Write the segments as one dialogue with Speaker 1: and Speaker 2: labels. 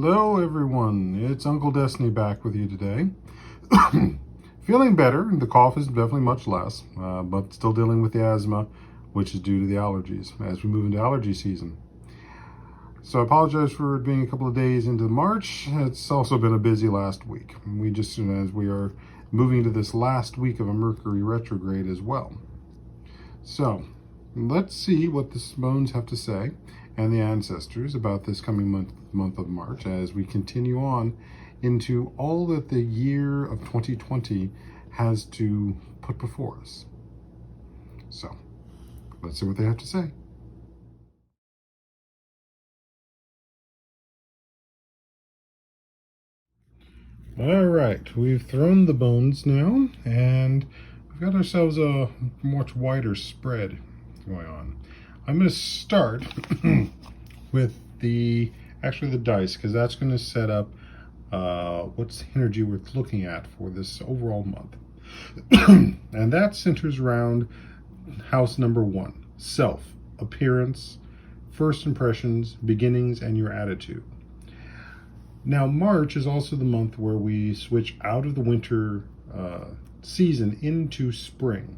Speaker 1: Hello everyone, it's Uncle Destiny back with you today. Feeling better, the cough is definitely much less, but still dealing with the asthma, which is due to the allergies as we move into allergy season. So I apologize for it being a couple of days into March. It's also been a busy last week. As we are moving into this last week of a Mercury retrograde as well. So let's see what the bones have to say and the ancestors about this coming month of March as we continue on into all that the year of 2020 has to put before us. So let's see what they have to say. All right, we've thrown the bones now, and we've got ourselves a much wider spread going on. I'm going to start with the dice, because that's going to set up what's the energy we're looking at for this overall month. And that centers around house number 1, self, appearance, first impressions, beginnings, and your attitude. Now, March is also the month where we switch out of the winter season into spring.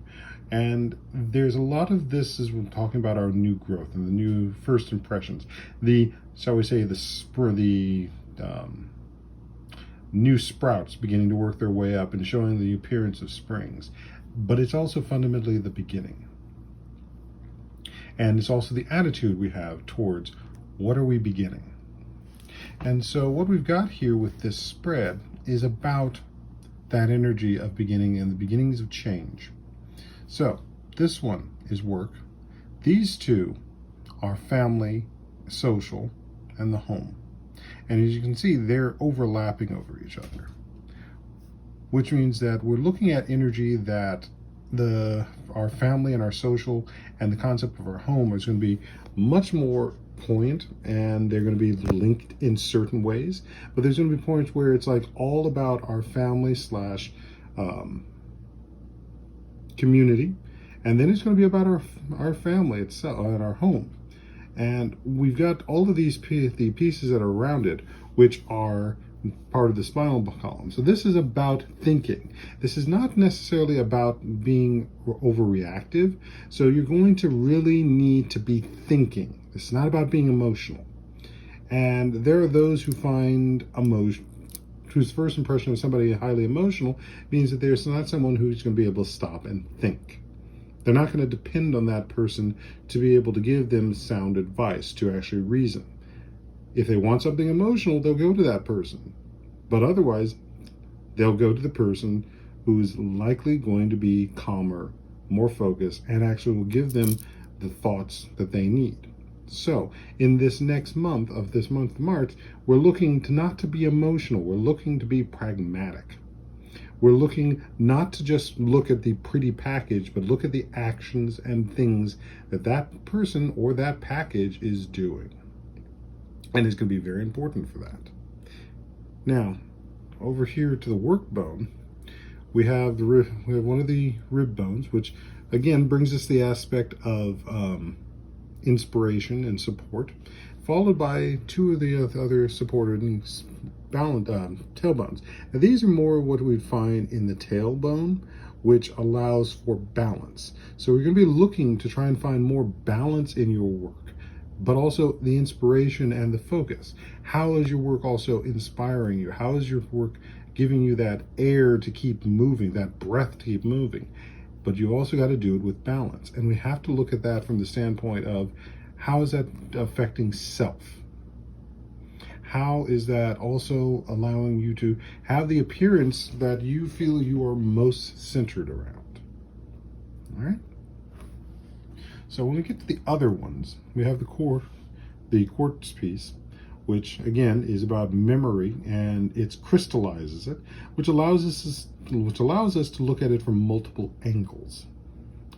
Speaker 1: And there's a lot of this as we're talking about our new growth and the new first impressions. Shall we say, the new sprouts beginning to work their way up and showing the appearance of springs. But it's also fundamentally the beginning. And it's also the attitude we have towards what are we beginning. And so what we've got here with this spread is about that energy of beginning and the beginnings of change. So this one is work. These two are family, social, and the home. And as you can see, they're overlapping over each other, which means that we're looking at energy that our family and our social and the concept of our home is going to be much more poignant, and they're going to be linked in certain ways. But there's going to be points where it's like all about our family slash community, and then it's going to be about our family itself and our home. And we've got all of the pieces that are around it, which are part of the spinal column. So this is about thinking. This is not necessarily about being overreactive. So you're going to really need to be thinking. It's not about being emotional. And there are those who find whose first impression of somebody highly emotional means that there's not someone who's going to be able to stop and think. They're not going to depend on that person to be able to give them sound advice, to actually reason. If they want something emotional, they'll go to that person. But otherwise, they'll go to the person who's likely going to be calmer, more focused, and actually will give them the thoughts that they need. So in this next month of March, we're looking not to be emotional. We're looking to be pragmatic. We're looking not to just look at the pretty package, but look at the actions and things that person or that package is doing. And it's going to be very important for that. Now, over here to the work bone, we have one of the rib bones, which again brings us the aspect of inspiration and support, followed by two of the other supported tailbones. Now these are more what we'd find in the tailbone, which allows for balance. So we're going to be looking to try and find more balance in your work, but also the inspiration and the focus. How is your work also inspiring you? How is your work giving you that air to keep moving, that breath to keep moving? But you also got to do it with balance. And we have to look at that from the standpoint of how is that affecting self? How is that also allowing you to have the appearance that you feel you are most centered around? All right. So when we get to the other ones, we have the quartz piece, which again is about memory, and it crystallizes it, which allows us to look at it from multiple angles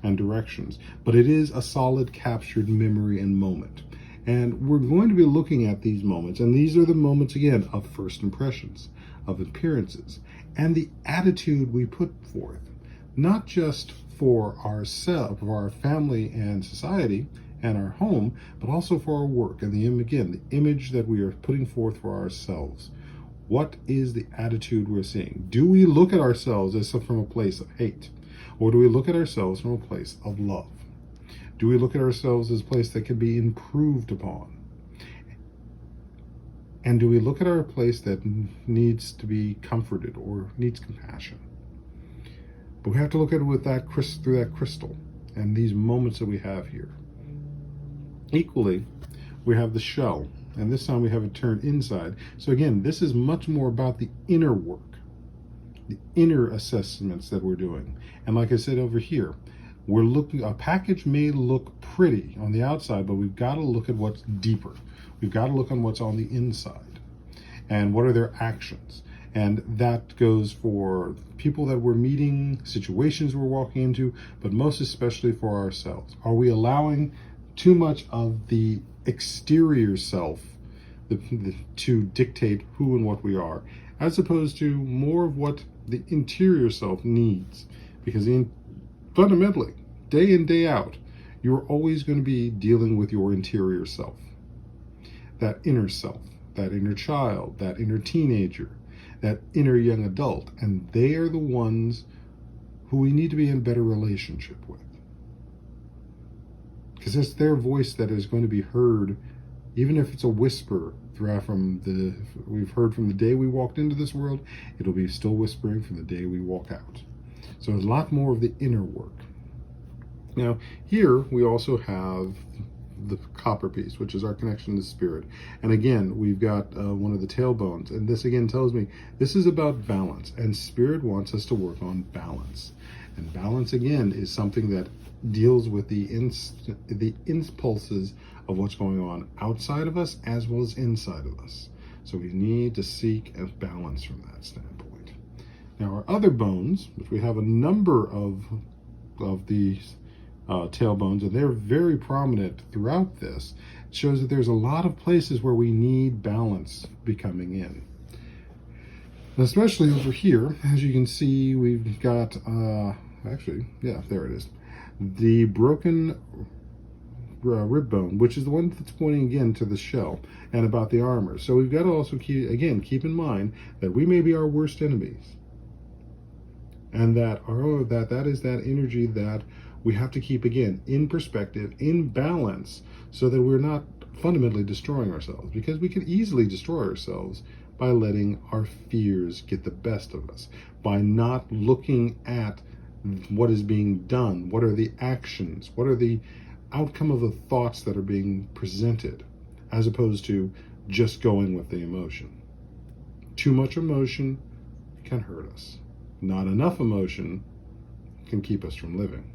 Speaker 1: and directions. But it is a solid captured memory and moment. And we're going to be looking at these moments, and these are the moments again of first impressions, of appearances, and the attitude we put forth, not just for ourselves, for our family and society and our home, but also for our work. And the image that we are putting forth for ourselves. What is the attitude we're seeing? Do we look at ourselves as from a place of hate? Or do we look at ourselves from a place of love? Do we look at ourselves as a place that can be improved upon? And do we look at our place that needs to be comforted or needs compassion? But we have to look at it with that through that crystal and these moments that we have here. Equally, we have the shell, and this time we have it turned inside. So again, this is much more about the inner work, the inner assessments that we're doing. And like I said over here, we're looking, a package may look pretty on the outside, but we've got to look at what's deeper. We've got to look on what's on the inside and what are their actions. And that goes for people that we're meeting, situations we're walking into, but most especially for ourselves. Are we allowing too much of the exterior self to dictate who and what we are, as opposed to more of what the interior self needs? Because fundamentally, day in, day out, you're always going to be dealing with your interior self, that inner self, that inner child, that inner teenager, that inner young adult, and they are the ones who we need to be in a better relationship with. Because it's their voice that is going to be heard, even if it's a whisper we've heard from the day we walked into this world, it'll be still whispering from the day we walk out. So a lot more of the inner work. Now, here we also have the copper piece, which is our connection to spirit. And again, we've got one of the tailbones. And this again tells me this is about balance. And spirit wants us to work on balance. And balance, again, is something that deals with the impulses of what's going on outside of us as well as inside of us. So we need to seek a balance from that standpoint. Now, our other bones, which we have a number of these tailbones, and they're very prominent throughout this, it shows that there's a lot of places where we need balance becoming in. And especially over here, as you can see, we've got, there it is, the broken rib bone, which is the one that's pointing again to the shell and about the armor. So we've got to also keep in mind that we may be our worst enemies, and that is that energy that we have to keep, again, in perspective, in balance, so that we're not fundamentally destroying ourselves, because we can easily destroy ourselves by letting our fears get the best of us, by not looking at what is being done, what are the actions, what are the outcome of the thoughts that are being presented, as opposed to just going with the emotion. Too much emotion can hurt us. Not enough emotion can keep us from living.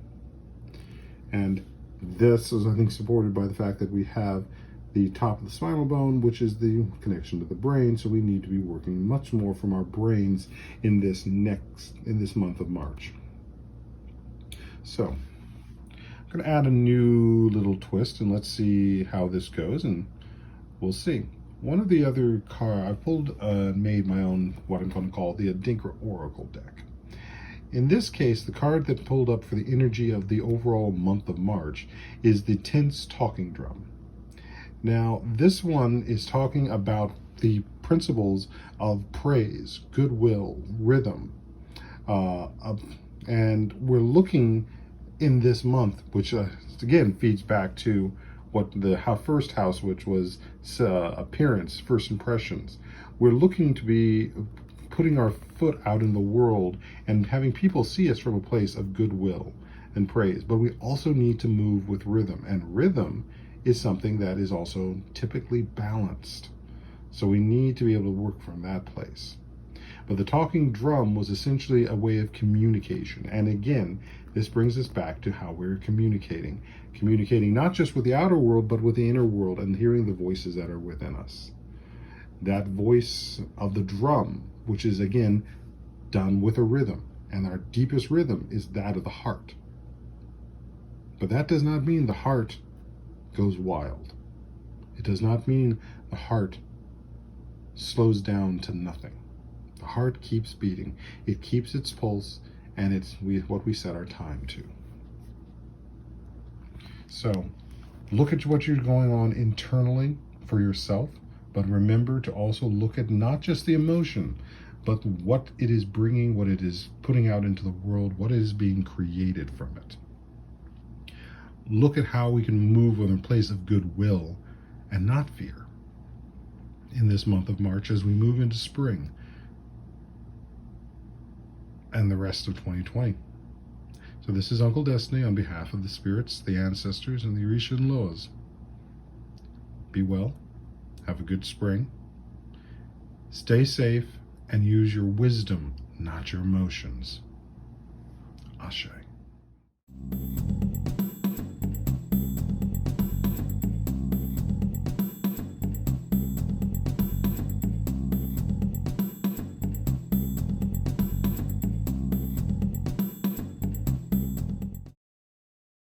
Speaker 1: And this is, I think, supported by the fact that we have the top of the spinal bone, which is the connection to the brain. So we need to be working much more from our brains in this month of March. So I'm going to add a new little twist, and let's see how this goes, and we'll see. One of the other I pulled, made my own, what I'm going to call the Adinkra Oracle deck. In this case, the card that pulled up for the energy of the overall month of March is the Tense Talking Drum. Now, this one is talking about the principles of praise, goodwill, rhythm, and we're looking in this month, which again feeds back to what the first house, which was appearance, first impressions. We're looking to be putting our foot out in the world and having people see us from a place of goodwill and praise. But we also need to move with rhythm, and rhythm is something that is also typically balanced. So we need to be able to work from that place. But the talking drum was essentially a way of communication. And again, this brings us back to how we're communicating. Communicating not just with the outer world, but with the inner world, and hearing the voices that are within us. That voice of the drum, which is, again, done with a rhythm. And our deepest rhythm is that of the heart. But that does not mean the heart goes wild. It does not mean the heart slows down to nothing. The heart keeps beating. It keeps its pulse, and it's what we set our time to. So Look at what you're going on internally for yourself, but remember to also look at not just the emotion, but what it is bringing, what it is putting out into the world, what is being created from it. Look at how we can move in a place of goodwill and not fear in this month of March as we move into spring and the rest of 2020. So this is Uncle Destiny on behalf of the spirits, the ancestors, and the Orisha and Loas. Be well, have a good spring, stay safe, and use your wisdom, not your emotions. Ashe.